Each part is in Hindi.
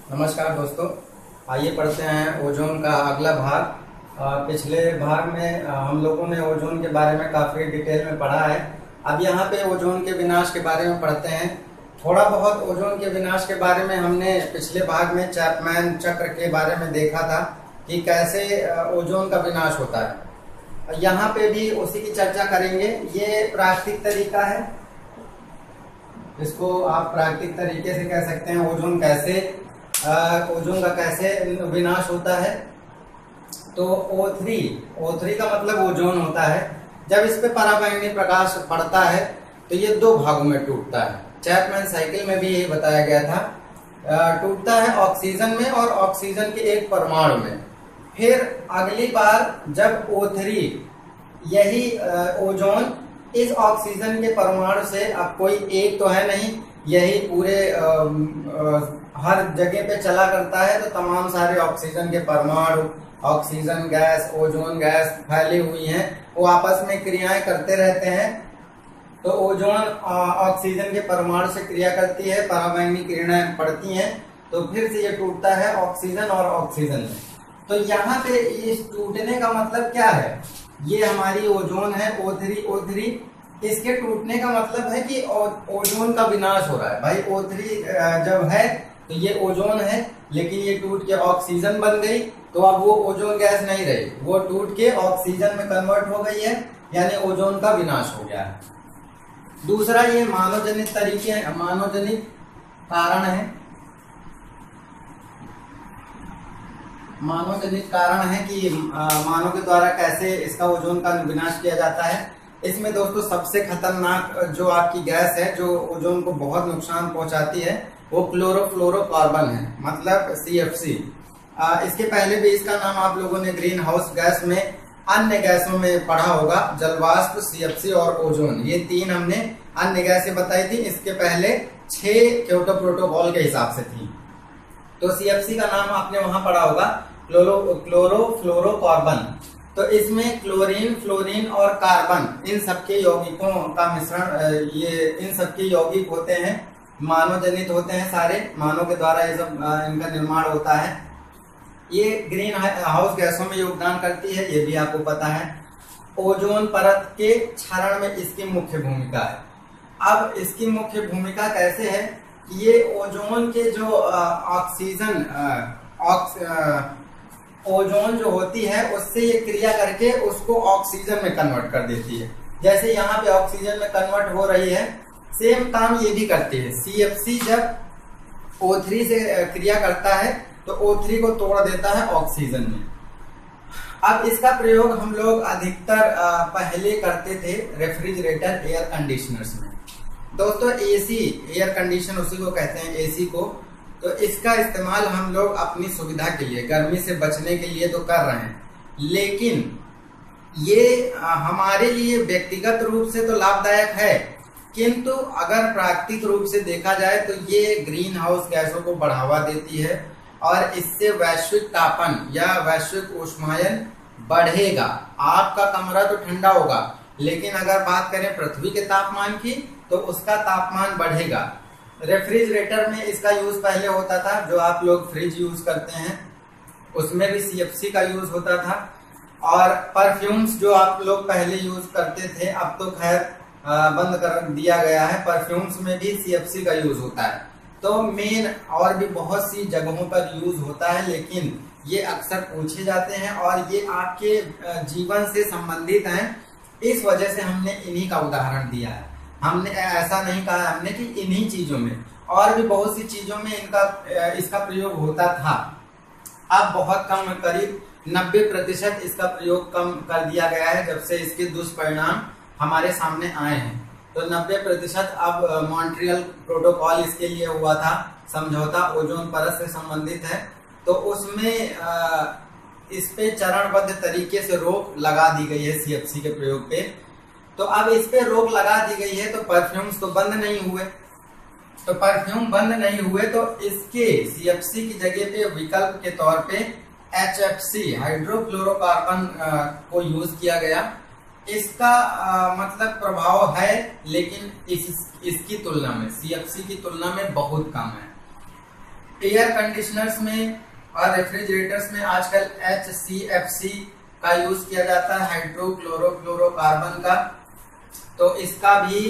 नमस्कार दोस्तों, आइए पढ़ते हैं ओजोन का अगला भाग। पिछले भाग में हम लोगों ने ओजोन के बारे में काफी डिटेल में पढ़ा है। अब यहाँ पे ओजोन के विनाश के बारे में पढ़ते हैं। थोड़ा बहुत ओजोन के विनाश के बारे में हमने पिछले भाग में चैपमैन चक्र के बारे में देखा था कि कैसे ओजोन का विनाश होता है। यहाँ पे भी उसी की चर्चा करेंगे। ये प्राकृतिक तरीका है, इसको आप प्राकृतिक तरीके से कह सकते हैं। ओजोन का कैसे विनाश होता है। तो O3 का मतलब ओजोन होता है। जब इस पे पराबैंगनी प्रकाश पड़ता है तो ये दो भागों में टूटता है। चैपमैन साइकिल में भी यही बताया गया था। टूटता है ऑक्सीजन में और ऑक्सीजन के एक परमाणु में। फिर अगली बार जब O3 यही ओजोन इस ऑक्सीजन के परमाणु से, अब कोई एक तो है नहीं, यही पूरे हर जगह पे चला करता है, तो तमाम सारे ऑक्सीजन के परमाणु, ऑक्सीजन गैस, ओजोन गैस फैली हुई हैं, वो आपस में क्रियाएं करते रहते हैं। तो ओजोन ऑक्सीजन के परमाणु से क्रिया करती है, पराबैंगनी किरणें पड़ती हैं, तो फिर से ये टूटता है ऑक्सीजन और ऑक्सीजन में। तो यहाँ पे इस टूटने का मतलब क्या है? ये हमारी ओजोन है O3। इसके टूटने का मतलब है कि ओजोन का विनाश हो रहा है। भाई O3 जब है तो ये ओजोन है, लेकिन ये टूट के ऑक्सीजन बन गई, तो अब वो ओजोन गैस नहीं रही, वो टूट के ऑक्सीजन में कन्वर्ट हो गई है, यानी ओजोन का विनाश हो गया है। दूसरा, ये मानवजनित कारण है। मानवजनित कारण है कि मानव के द्वारा कैसे इसका ओजोन का विनाश किया जाता है। इसमें दोस्तों सबसे खतरनाक जो आपकी गैस है, जो ओजोन को बहुत नुकसान पहुंचाती है, वो क्लोरोफ्लोरोकार्बन है, मतलब CFC। इसके पहले भी इसका नाम आप लोगों ने ग्रीन हाउस गैस में अन्य गैसों में पढ़ा होगा। जलवाष्प, CFC और ओजोन, ये तीन हमने अन्य गैसें बताई थी। इसके पहले 6 क्योटो प्रोटोकॉल के हिसाब से थी। तो CFC का नाम आपने वहां पढ़ा होगा, क्लोरोफ्लोरोकार्बन। तो इसमें क्लोरीन, फ्लोरीन और कार्बन, इन सबके यौगिकों का मिश्रण, ये इन सबके यौगिक होते हैं, मानवजनित होते हैं, सारे मानव के द्वारा ये सब इनका निर्माण होता है। ये ग्रीन हाउस गैसों में योगदान करती है, ये भी आपको पता है। ओजोन परत के क्षरण में इसकी मुख्य भूमिका है। अब इसकी मुख्य भूमिका कैसे है? ये ओजोन के जो ओजोन जो होती है, उससे ये क्रिया करके उसको ऑक्सीजन में कन्वर्ट कर देती है। जैसे यहाँ पे ऑक्सीजन में कन्वर्ट हो रही है, सेम काम ये भी करती है। CFC जब O3 से क्रिया करता है तो O3 को तोड़ देता है ऑक्सीजन में। अब इसका प्रयोग हम लोग अधिकतर पहले करते थे रेफ्रिजरेटर, एयर कंडीशनर्स में। दोस्तों AC, एयर कंडीशन उसी को कहते हैं, AC को। तो इसका इस्तेमाल हम लोग अपनी सुविधा के लिए, गर्मी से बचने के लिए तो कर रहे हैं, लेकिन ये हमारे लिए व्यक्तिगत रूप से तो लाभदायक है, किंतु अगर प्राकृतिक रूप से देखा जाए तो ये ग्रीन हाउस गैसों को बढ़ावा देती है और इससे वैश्विक तापन या वैश्विक ऊष्मायन बढ़ेगा। आपका कमरा तो ठंडा होगा, लेकिन अगर बात करें पृथ्वी के तापमान की, तो उसका तापमान बढ़ेगा। रेफ्रिजरेटर में इसका यूज पहले होता था, जो आप लोग फ्रिज यूज करते हैं उसमें भी CFC का यूज होता था। और परफ्यूम्स जो आप लोग पहले यूज करते थे, अब तो खैर बंद कर दिया गया है, परफ्यूम्स में भी CFC का यूज होता है। तो मेन और भी बहुत सी जगहों पर यूज होता है, लेकिन ये अक्सर पूछे जाते हैं और ये आपके जीवन से संबंधित हैं, इस वजह से हमने इन्हीं का उदाहरण दिया है। हमने ऐसा नहीं कहा हमने कि इन्हीं चीजों में, और भी बहुत सी चीजों में इसका प्रयोग होता था। अब बहुत कम, करीब 90% इसका प्रयोग कम कर दिया गया है जब से इसके दुष्परिणाम हमारे सामने आए हैं। तो 90% अब मॉन्ट्रियल प्रोटोकॉल इसके लिए हुआ था, समझौता ओजोन परत से संबंधित है, तो उसमें इस पे चरणबद्ध तरीके से रोक लगा दी गई है CFC के प्रयोग पे। तो अब इस पे रोक लगा दी गई है, तो परफ्यूम्स तो बंद नहीं हुए। तो परफ्यूम बंद नहीं हुए तो इसके CFC की जगह पे विकल्प के तौर पे HFC, हाइड्रोफ्लोरोकार्बन को यूज किया गया। इसका मतलब प्रभाव है, लेकिन इसकी तुलना में, CFC की तुलना में बहुत कम है। एयर कंडीशनर्स में और रेफ्रिजरेटर्स में आजकल HCFC का यूज किया जाता है, हाइड्रोक्लोरोफ्लोरोकार्बन का। तो इसका भी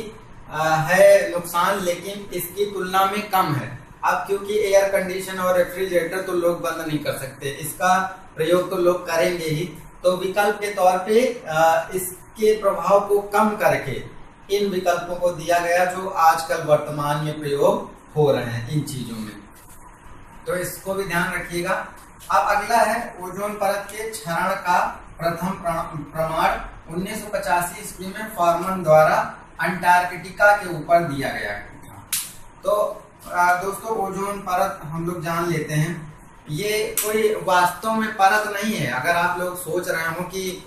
है नुकसान, लेकिन इसकी तुलना में कम है। अब क्योंकि एयर कंडीशन और रेफ्रिजरेटर तो लोग बंद नहीं कर सकते, इसका प्रयोग तो लोग करेंगे ही। तो विकल्प के तौर पे इसके प्रभाव को कम करके इन विकल्पों को दिया गया जो आजकल वर्तमान में प्रयोग हो रहे हैं इन चीजों में। तो इसको भी ध्यान रखिएगा। अब अगला है ओजोन परत के क्षरण का प्रथम प्रमाण 1985 ईस्वी में फॉरमन द्वारा अंटार्कटिका के ऊपर दिया गया था। तो दोस्तों ओजोन परत हम लोग जान लेते हैं, ये कोई वास्तव में परत नहीं है। अगर आप लोग सोच रहे हो कि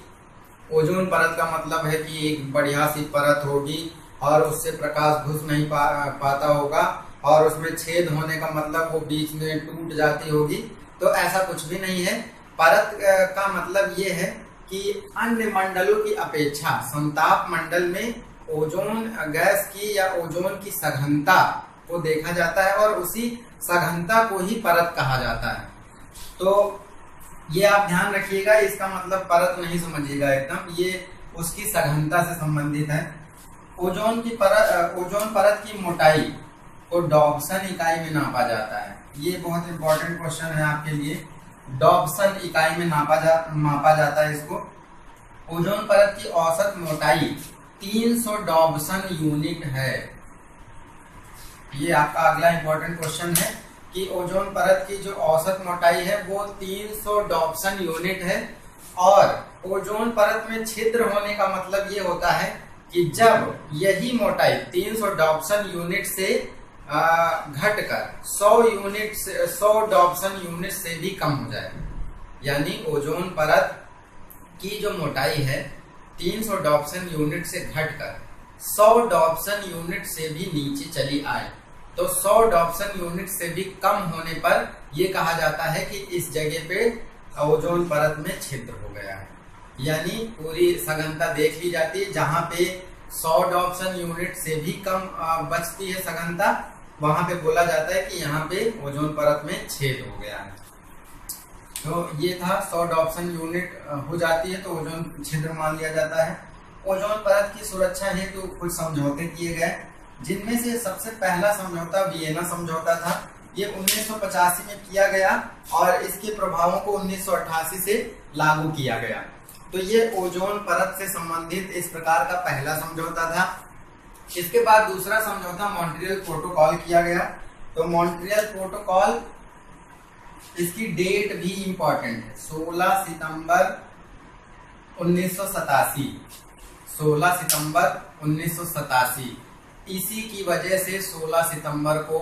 ओजोन परत का मतलब है कि एक बढ़िया सी परत होगी और उससे प्रकाश घुस नहीं पाता होगा और उसमें छेद होने का मतलब वो बीच में टूट जाती होगी, तो ऐसा कुछ भी नहीं है। परत का मतलब ये है कि अन्य मंडलों की अपेक्षा समताप मंडल में ओजोन गैस की या ओजोन की सघनता को देखा जाता है और उसी सघनता को ही परत कहा जाता है। तो ये आप ध्यान रखिएगा, इसका मतलब परत नहीं समझिएगा एकदम, ये उसकी सघनता से संबंधित है। ओजोन परत की मोटाई को डॉब्सन इकाई में नापा जाता है। ये बहुत इंपॉर्टेंट क्वेश्चन है आपके लिए। डॉब्सन इकाई में मापा जाता है इसको। ओजोन परत की औसत मोटाई 300 डॉब्सन यूनिट है। ये आपका अगला इंपॉर्टेंट क्वेश्चन है कि ओजोन परत की जो औसत मोटाई है वो 300 डॉब्सन यूनिट है। और ओजोन परत में छिद्र होने का मतलब ये होता है कि जब यही मोटाई 300 डॉब्सन यूनिट से घटकर 100 डॉब्सन यूनिट से भी कम हो जाए, यानी ओजोन परत की जो मोटाई है 300 डॉब्सन यूनिट से घटकर 100 डॉब्सन यूनिट से भी नीचे चली आए, तो 100 डॉब्सन यूनिट से भी कम होने पर यह कहा जाता है कि इस जगह पे ओजोन परत में छिद्र हो गया है। यानी पूरी सघनता देख ली जाती है, जहां पे 100 डॉब्सन यूनिट से भी कम बचती है सघनता, वहां पे बोला जाता है कि यहाँ पे ओजोन परत में छेद हो गया है। तो ये था 100 डॉब्सन यूनिट हो जाती है तो ओजोन छिद्र मान लिया जाता है। ओजोन परत की सुरक्षा हेतु कुछ समझौते किए गए, जिनमें से सबसे पहला समझौता वियना समझौता था। ये 1985 में किया गया और इसके प्रभावों को 1988 से लागू किया गया। तो ये ओजोन परत से संबंधित इस प्रकार का पहला समझौता था। इसके बाद दूसरा समझौता मॉन्ट्रियल प्रोटोकॉल किया गया। तो मॉन्ट्रियल प्रोटोकॉल, इसकी डेट भी इंपॉर्टेंट है, 16 सितंबर 1987। 16 सितंबर 1987। इसी की वजह से 16 सितंबर को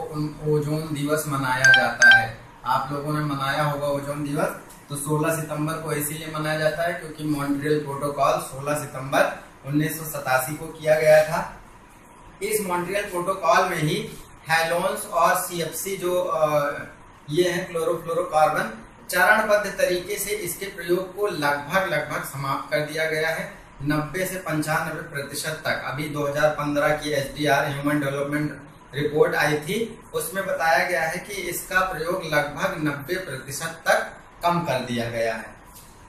ओजोन दिवस मनाया जाता है। आप लोगों ने मनाया होगा ओजोन दिवस, तो 16 सितंबर को इसीलिए मनाया जाता है क्योंकि मॉन्ट्रियल प्रोटोकॉल 16 सितंबर 1987 को किया गया था। इस मॉन्ट्रियल प्रोटोकॉल में ही हैलोन्स और CFC जो ये है क्लोरोफ्लोरोकार्बन, चरणबद्ध तरीके से इसके प्रयोग को लगभग समाप्त कर दिया गया है। 90 से 95% तक। अभी 2015 की HDR ह्यूमन डेवलपमेंट रिपोर्ट आई थी, उसमें बताया गया है कि इसका प्रयोग लगभग 90% तक कम कर दिया गया है।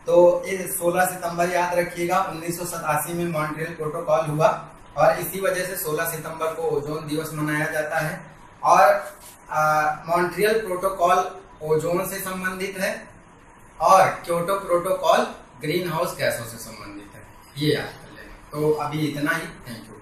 तो इस 16 सितंबर याद रखिएगा, 1987 में मॉन्ट्रियल प्रोटोकॉल हुआ और इसी वजह से 16 सितंबर को ओजोन दिवस मनाया जाता है। और मॉन्ट्रियल प्रोटोकॉल ओजोन से संबंधित है और क्योटो प्रोटोकॉल ग्रीन हाउस गैसों से संबंधित है। ये याद कर लेना। तो अभी इतना ही, थैंक यू।